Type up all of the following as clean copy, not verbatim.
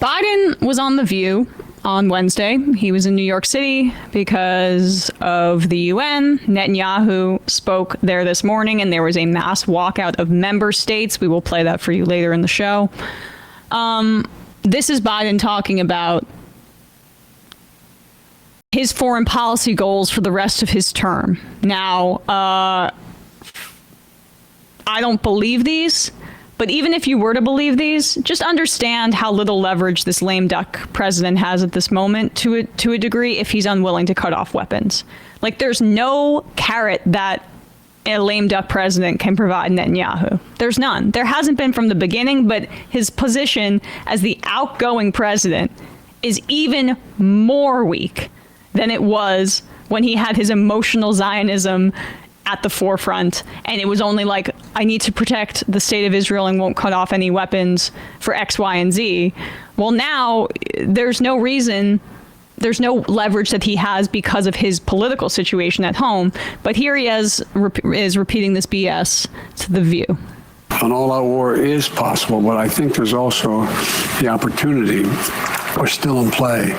Biden was on The View on Wednesday. He was in New York City because of the UN. Netanyahu spoke there this morning, and there was a mass walkout of member states. We will play that for you later in the show. This is Biden talking about his foreign policy goals for the rest of his term. Now, I don't believe these, but even if you were to believe these, just understand how little leverage this lame duck president has at this moment to a degree if he's unwilling to cut off weapons. Like, there's no carrot that a lame duck president can provide Netanyahu. There's none. There hasn't been from the beginning, but his position as the outgoing president is even more weak than it was when he had his emotional Zionism at the forefront, and it was only like, I need to protect the state of Israel and won't cut off any weapons for X, Y, and Z. Well, now there's no reason, there's no leverage that he has because of his political situation at home. But here he is repeating this BS to The View. An all-out war is possible, but I think there's also the opportunity, or still in play,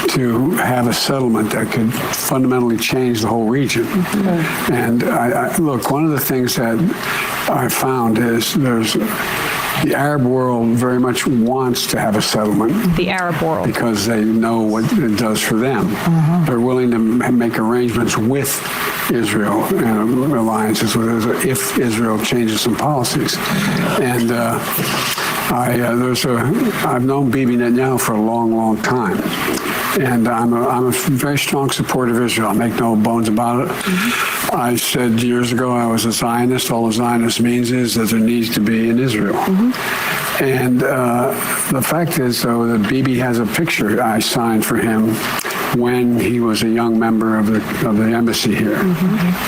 to have a settlement that could fundamentally change the whole region. Mm-hmm. And look, one of the things that I found is the Arab world very much wants to have a settlement. The Arab world. Because they know what it does for them. Mm-hmm. They're willing to make arrangements with Israel and alliances with Israel if Israel changes some policies. And I've known Bibi Netanyahu for a long, long time. And I'm a very strong supporter of Israel. I make no bones about it. Mm-hmm. I said years ago I was a Zionist. All a Zionist means is that there needs to be an Israel. Mm-hmm. And the fact is, though, that Bibi has a picture I signed for him when he was a young member of the embassy here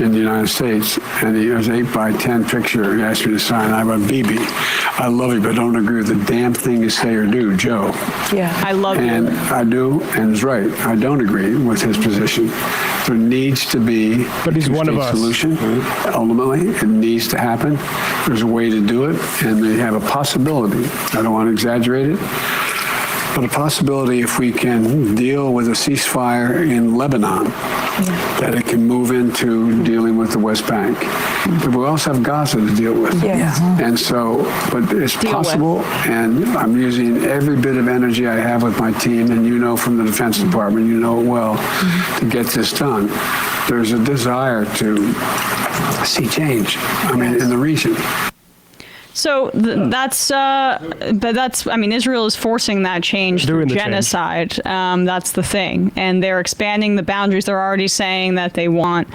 in the United States. And he was 8x10 picture. He asked me to sign. I wrote, Bibi, I love you, but don't agree with the damn thing you say or do, Joe. Yeah, I love you. And I do, and he's right. I don't agree with his position. There needs to be a two-state solution. Ultimately, it needs to happen. There's a way to do it, and they have a possibility. I don't want to exaggerate it, but a possibility if we can deal with a ceasefire in Lebanon, that it can move into dealing with the West Bank. But we also have Gaza to deal with. And so, but it's possible, and I'm using every bit of energy I have with my team, and you know from the Defense Department, you know it well, to get this done. There's a desire to see change, in the region. So Israel is forcing that change through genocide. That's the thing. And they're expanding the boundaries. They're already saying that they want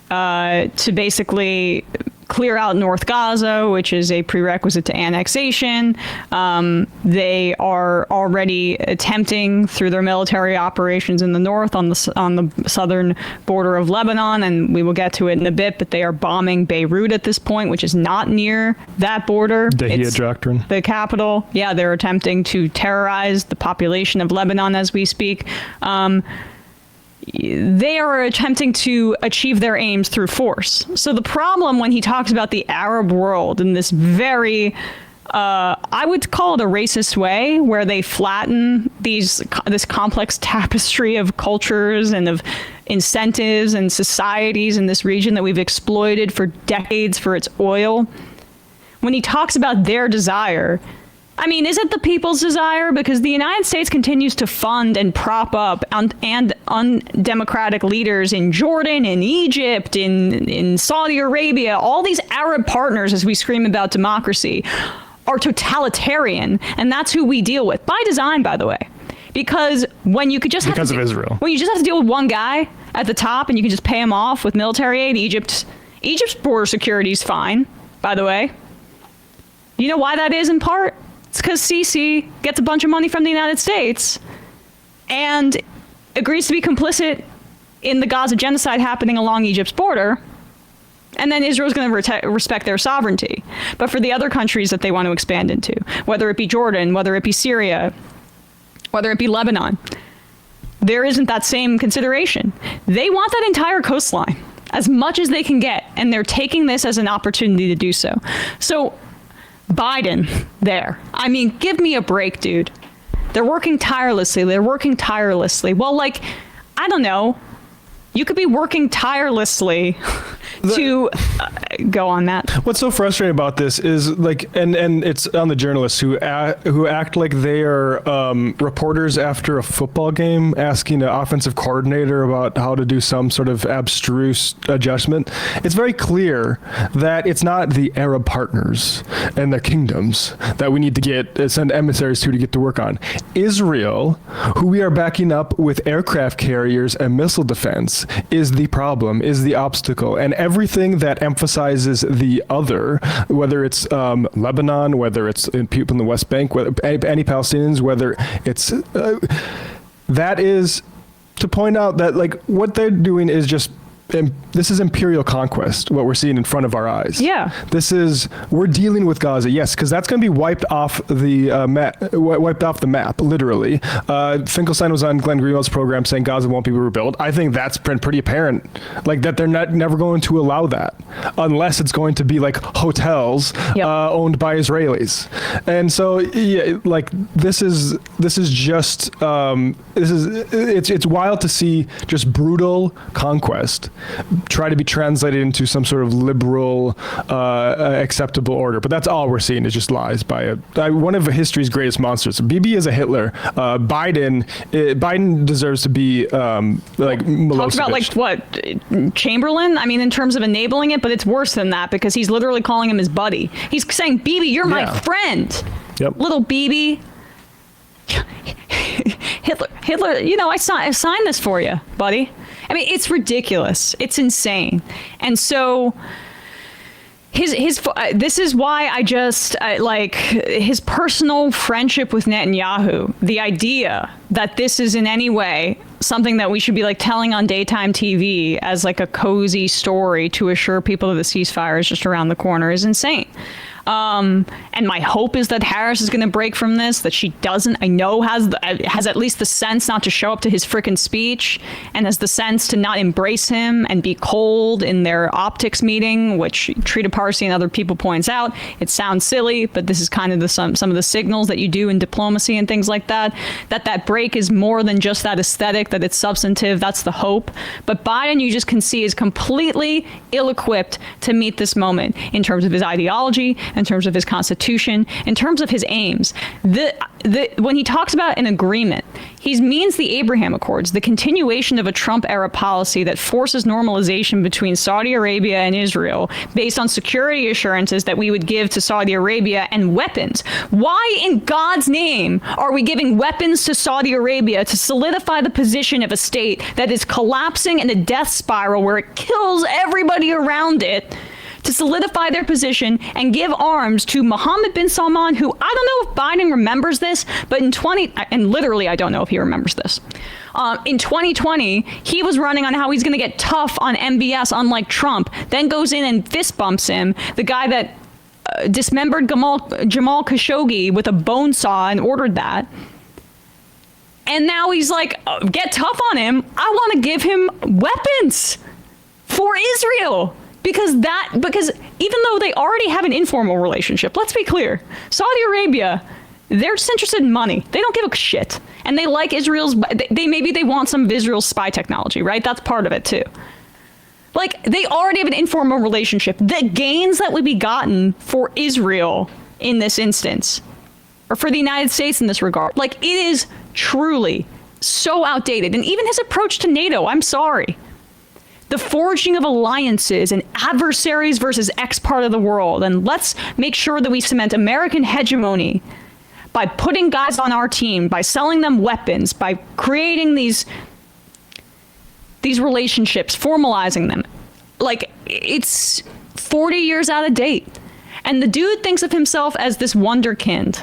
to basically clear out North Gaza, which is a prerequisite to annexation. They are already attempting through their military operations in the north on the southern border of Lebanon, and we will get to it in a bit, but they are bombing Beirut at this point, which is not near that border. It's doctrine. The capital. Yeah, they're attempting to terrorize the population of Lebanon as we speak. They are attempting to achieve their aims through force. So the problem when he talks about the Arab world in this very, I would call it a racist way, where they flatten this complex tapestry of cultures and of incentives and societies in this region that we've exploited for decades for its oil. When he talks about their desire, is it the people's desire? Because the United States continues to fund and prop up and undemocratic leaders in Jordan, in Egypt, in Saudi Arabia. All these Arab partners, as we scream about democracy, are totalitarian, and that's who we deal with by design, by the way. Because when you could just have to deal with one guy at the top, and you can just pay him off with military aid. Egypt's border security is fine, by the way. You know why that is in part? It's because Sisi gets a bunch of money from the United States and agrees to be complicit in the Gaza genocide happening along Egypt's border. And then Israel's going to respect their sovereignty. But for the other countries that they want to expand into, whether it be Jordan, whether it be Syria, whether it be Lebanon, there isn't that same consideration. They want that entire coastline as much as they can get, and they're taking this as an opportunity to do so. So Biden there. Give me a break, dude. They're working tirelessly. Well, like, I don't know. You could be working tirelessly to go on, Matt. What's so frustrating about this is like, and it's on the journalists who act like they are reporters after a football game asking an offensive coordinator about how to do some sort of abstruse adjustment. It's very clear that it's not the Arab partners and their kingdoms that we need to send emissaries to get to work on. Israel, who we are backing up with aircraft carriers and missile defense, is the problem, is the obstacle, and everything that emphasizes the other, whether it's Lebanon, whether it's people in the West Bank, whether any Palestinians, whether it's that is to point out that like what they're doing is just this is imperial conquest, what we're seeing in front of our eyes. Yeah. We're dealing with Gaza, yes, because that's going to be wiped off the map, literally. Finkelstein was on Glenn Greenwald's program saying Gaza won't be rebuilt. I think that's been pretty apparent, like that they're never going to allow that unless it's going to be like hotels owned by Israelis. And so, yeah, like it's wild to see just brutal conquest try to be translated into some sort of liberal, acceptable order. But that's all we're seeing is just lies by one of history's greatest monsters. Bibi is a Hitler. Biden deserves to be like Milosevic. Talks about like what, Chamberlain? I mean, in terms of enabling it, but it's worse than that because he's literally calling him his buddy. He's saying, Bibi, you're my friend. Yep. Little Bibi. Hitler, you know, I signed this for you, buddy. I mean, it's ridiculous. It's insane. And so this is why I just like his personal friendship with Netanyahu, the idea that this is in any way something that we should be like telling on daytime TV as like a cozy story to assure people that the ceasefire is just around the corner is insane. And my hope is that Harris is going to break from this, that she doesn't, I know has at least the sense not to show up to his frickin' speech and has the sense to not embrace him and be cold in their optics meeting, which Trita Parsi and other people points out. It sounds silly, but this is kind of some of the signals that you do in diplomacy and things like that, that break is more than just that aesthetic, that it's substantive. That's the hope. But Biden, you just can see, is completely ill-equipped to meet this moment in terms of his ideology, in terms of his constitution, in terms of his aims. When he talks about an agreement, he means the Abraham Accords, the continuation of a Trump-era policy that forces normalization between Saudi Arabia and Israel based on security assurances that we would give to Saudi Arabia and weapons. Why in God's name are we giving weapons to Saudi Arabia to solidify the position of a state that is collapsing in a death spiral where it kills everybody around it, to solidify their position and give arms to Mohammed bin Salman, who I don't know if Biden remembers this, but and literally I don't know if he remembers this. In 2020, he was running on how he's going to get tough on MBS, unlike Trump, then goes in and fist bumps him, the guy that dismembered Jamal Khashoggi with a bone saw and ordered that. And now he's like, get tough on him. I want to give him weapons for Israel. Because even though they already have an informal relationship, let's be clear, Saudi Arabia, they're just interested in money. They don't give a shit. And they like maybe they want some of Israel's spy technology, right? That's part of it too. Like, they already have an informal relationship. The gains that would be gotten for Israel in this instance, or for the United States in this regard, like, it is truly so outdated. And even his approach to NATO, I'm sorry. The forging of alliances and adversaries versus X part of the world. And let's make sure that we cement American hegemony by putting guys on our team, by selling them weapons, by creating these relationships, formalizing them. Like, it's 40 years out of date. And the dude thinks of himself as this wonderkind.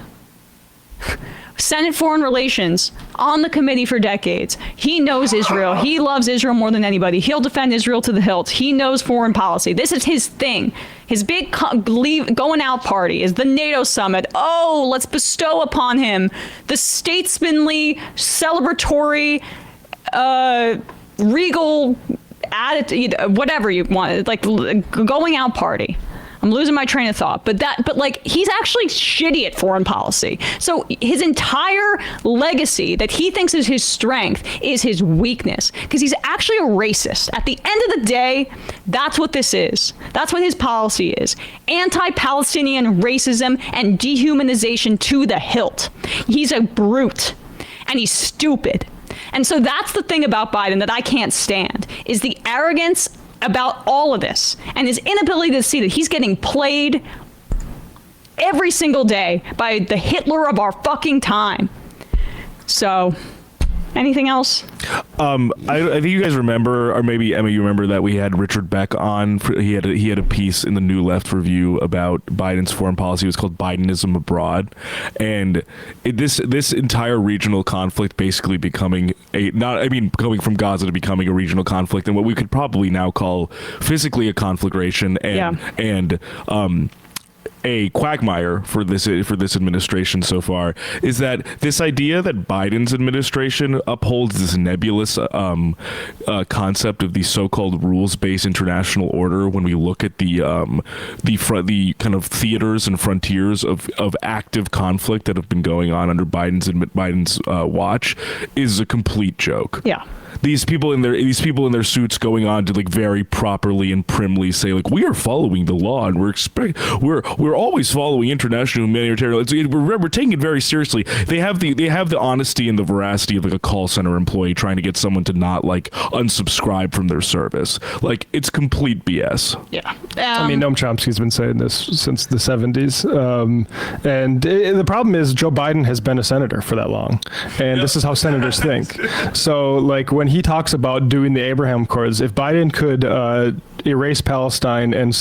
Senate Foreign Relations, on the committee for decades. He knows Israel. He loves Israel more than anybody. He'll defend Israel to the hilt. He knows foreign policy. This is his thing. His big going out party is the NATO summit. Oh, let's bestow upon him the statesmanly, celebratory, regal attitude, whatever you want, like going out party. I'm losing my train of thought. But like, he's actually shitty at foreign policy. So his entire legacy that he thinks is his strength is his weakness, because he's actually a racist. At the end of the day, that's what this is. That's what his policy is. Anti-Palestinian racism and dehumanization to the hilt. He's a brute, and he's stupid. And so that's the thing about Biden that I can't stand, is the arrogance about all of this and his inability to see that he's getting played every single day by the Hitler of our fucking time. So, anything else? I think you guys remember, or maybe Emma, you remember that we had Richard Beck on. He had a piece in the New Left Review about Biden's foreign policy. It was called Bidenism Abroad, and this entire regional conflict basically becoming going from Gaza to becoming a regional conflict, and what we could probably now call physically a conflagration, and a quagmire for this administration so far, is that this idea that Biden's administration upholds this nebulous concept of the so-called rules-based international order. When we look at the kind of theaters and frontiers of active conflict that have been going on under Biden's watch, is a complete joke. Yeah. These people in their suits going on to like very properly and primly say like, we are following the law and we're always following international humanitarian law. We're taking it very seriously. They have the honesty and the veracity of like a call center employee trying to get someone to not like unsubscribe from their service. Like, it's complete BS. Yeah. I mean, Noam Chomsky's been saying this since the 70s. The problem is Joe Biden has been a senator for that long. And this is how senators think. So, like, when he talks about doing the Abraham Accords, if Biden could erase Palestine and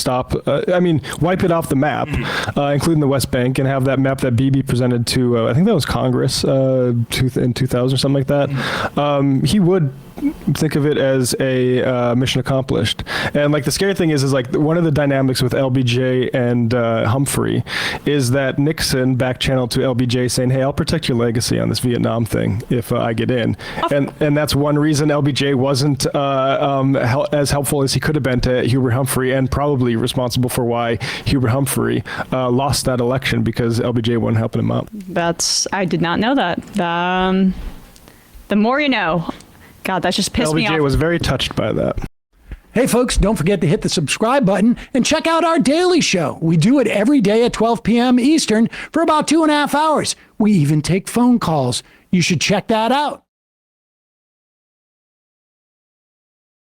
wipe it off the map, including the West Bank, and have that map that Bibi presented to, I think that was Congress in 2000 or something like that, he would think of it as a mission accomplished. And like the scary thing is like one of the dynamics with LBJ and Humphrey is that Nixon back channeled to LBJ saying, hey, I'll protect your legacy on this Vietnam thing if I get in. And that's one reason LBJ wasn't as helpful as he could have been to Hubert Humphrey, and probably responsible for why Hubert Humphrey lost that election, because LBJ wasn't helping him out. I did not know that. The more you know. God, that just pissed me off. LBJ was very touched by that. Hey, folks, don't forget to hit the subscribe button and check out our daily show. We do it every day at 12 p.m. Eastern for about 2.5 hours. We even take phone calls. You should check that out.